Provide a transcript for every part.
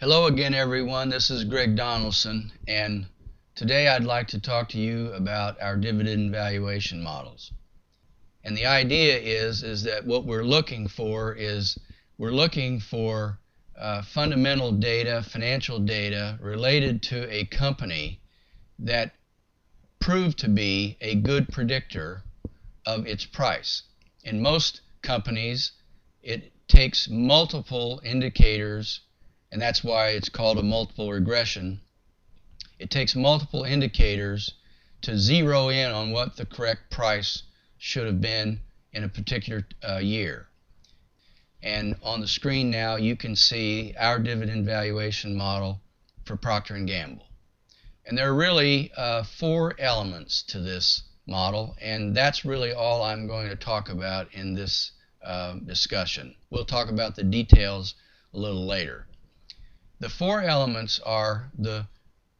Hello again, everyone. This is Greg Donaldson, and today I'd like to talk to you about our dividend valuation models. And the idea is that what we're looking for is fundamental data, financial data related to a company that proved to be a good predictor of its price. In most companies, it takes multiple indicators, and that's why it's called a multiple regression. It takes multiple indicators to zero in on what the correct price should have been in a particular year. And on the screen now you can see our dividend valuation model for Procter and Gamble. And there are really four elements to this model, and that's really all I'm going to talk about in this discussion. We'll talk about the details a little later. The four elements are the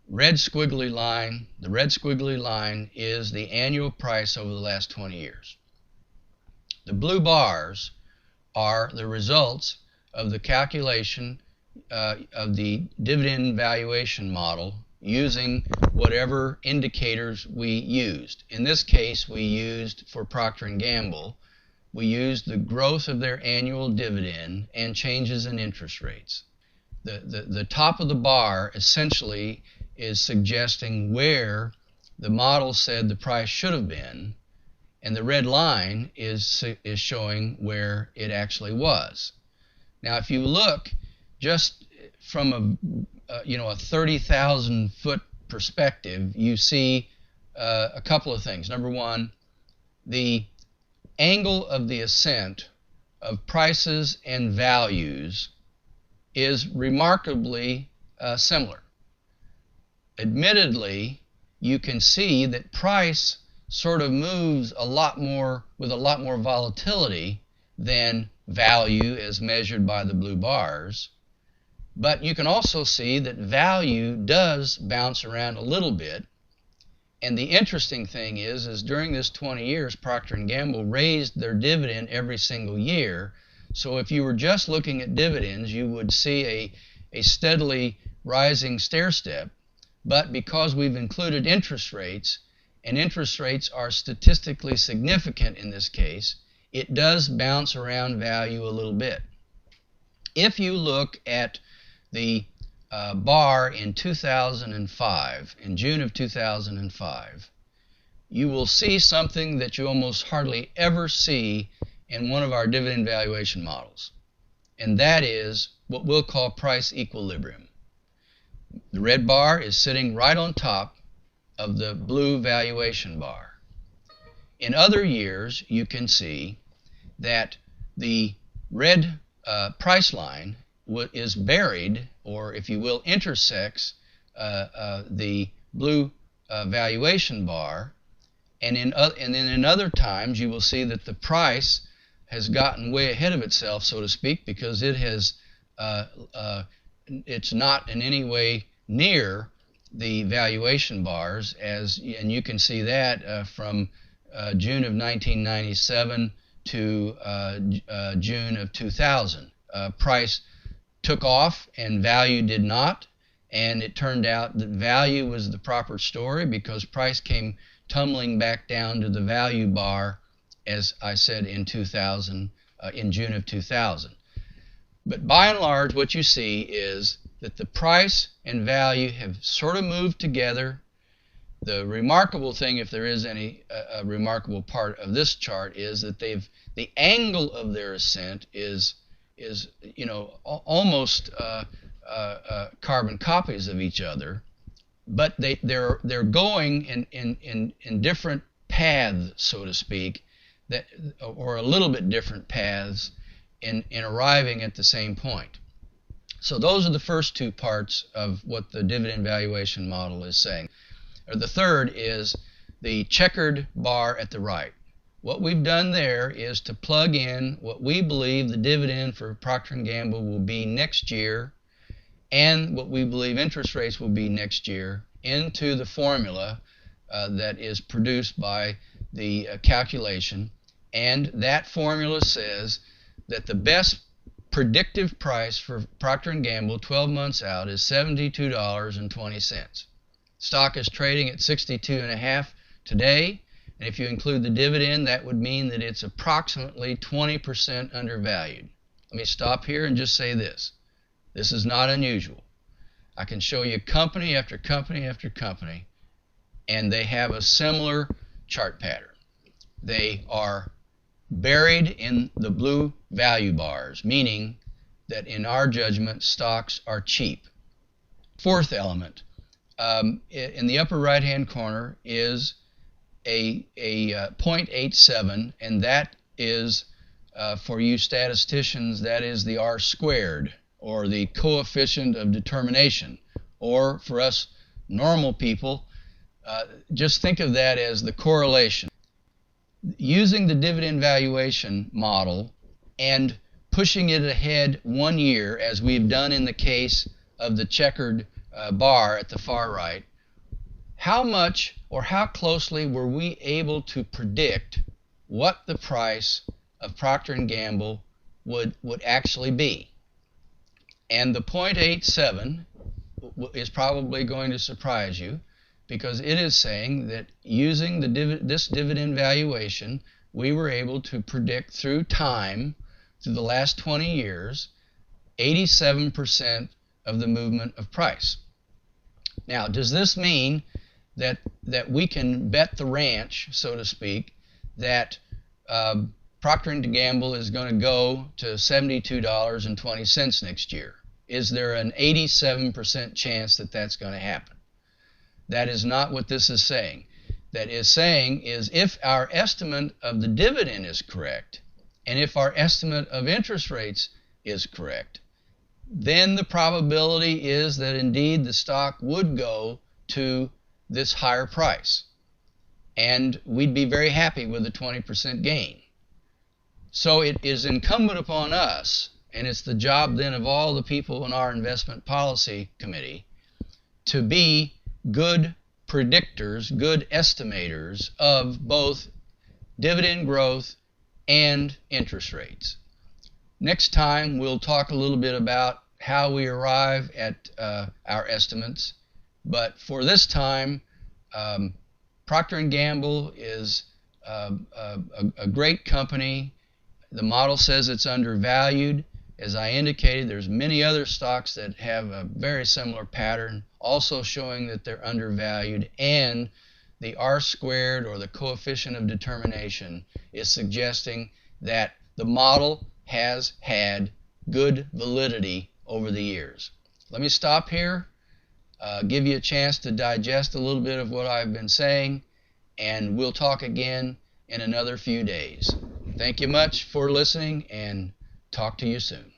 red squiggly line. The red squiggly line is the annual price over the last 20 years. The blue bars are the results of the calculation of the dividend valuation model using whatever indicators we used. In this case, we used, for Procter and Gamble, we used the growth of their annual dividend and changes in interest rates. The top of the bar essentially is suggesting where the model said the price should have been, and the red line is showing where it actually was. Now, if you look just from a 30,000 foot perspective, you see a couple of things. Number one, the angle of the ascent of prices and values is remarkably similar. Admittedly, you can see that price sort of moves a lot more with a lot more volatility than value as measured by the blue bars, but you can also see that value does bounce around a little bit. And the interesting thing is during this 20 years, Procter and Gamble raised their dividend every single year. So if you were just looking at dividends, you would see a steadily rising stair step. But because we've included interest rates, and interest rates are statistically significant in this case, it does bounce around value a little bit. If you look at the bar in 2005, in June of 2005, you will see something that you almost hardly ever see in one of our dividend valuation models, and that is what we'll call price equilibrium. The red bar is sitting right on top of the blue valuation bar. In other years, you can see that the red price line is buried, or if you will, intersects the blue valuation bar, and then in other times you will see that the price has gotten way ahead of itself, so to speak, because it has it's not in any way near the valuation bars, and you can see that from June of 1997 to June of 2000. Price took off and value did not, and it turned out that value was the proper story because price came tumbling back down to the value bar, as I said, in June of 2000. But by and large, what you see is that the price and value have sort of moved together. The remarkable thing, if there is any remarkable part of this chart, is that the angle of their ascent is almost carbon copies of each other, but they're going in different paths, so to speak, or a little bit different paths in arriving at the same point. So those are the first two parts of what the dividend valuation model is saying. Or the third is the checkered bar at the right. What we've done there is to plug in what we believe the dividend for Procter and Gamble will be next year and what we believe interest rates will be next year into the formula that is produced by the calculation, and that formula says that the best predictive price for Procter and Gamble 12 months out is $72.20. Stock is trading at 62.5 today, and if you include the dividend, that would mean that it's approximately 20% undervalued. Let me stop here and just say this. This is not unusual. I can show you company after company after company, and they have a similar chart pattern. They are buried in the blue value bars, meaning that in our judgment, stocks are cheap. Fourth element, in the upper right-hand corner is a 0.87, and that is, for you statisticians, that is the R squared, or the coefficient of determination, or for us normal people, just think of that as the correlation. Using the dividend valuation model and pushing it ahead 1 year, as we've done in the case of the checkered bar at the far right, how much or how closely were we able to predict what the price of Procter and Gamble would actually be? And the 0.87 is probably going to surprise you, because it is saying that using this dividend valuation, we were able to predict through time, through the last 20 years, 87% of the movement of price. Now, does this mean that we can bet the ranch, so to speak, that Procter and Gamble is going to go to $72.20 next year? Is there an 87% chance that that's going to happen? That is not what this is saying. That is saying is if our estimate of the dividend is correct, and if our estimate of interest rates is correct, then the probability is that indeed the stock would go to this higher price. And we'd be very happy with a 20% gain. So it is incumbent upon us, and it's the job then of all the people in our investment policy committee, to be good predictors, good estimators of both dividend growth and interest rates. Next time we'll talk a little bit about how we arrive at our estimates, but for this time, Procter and Gamble is a great company. The model says it's undervalued. As I indicated, there's many other stocks that have a very similar pattern, also showing that they're undervalued, and the R squared, or the coefficient of determination, is suggesting that the model has had good validity over the years. Let me stop here, give you a chance to digest a little bit of what I've been saying, and we'll talk again in another few days. Thank you much for listening, and talk to you soon.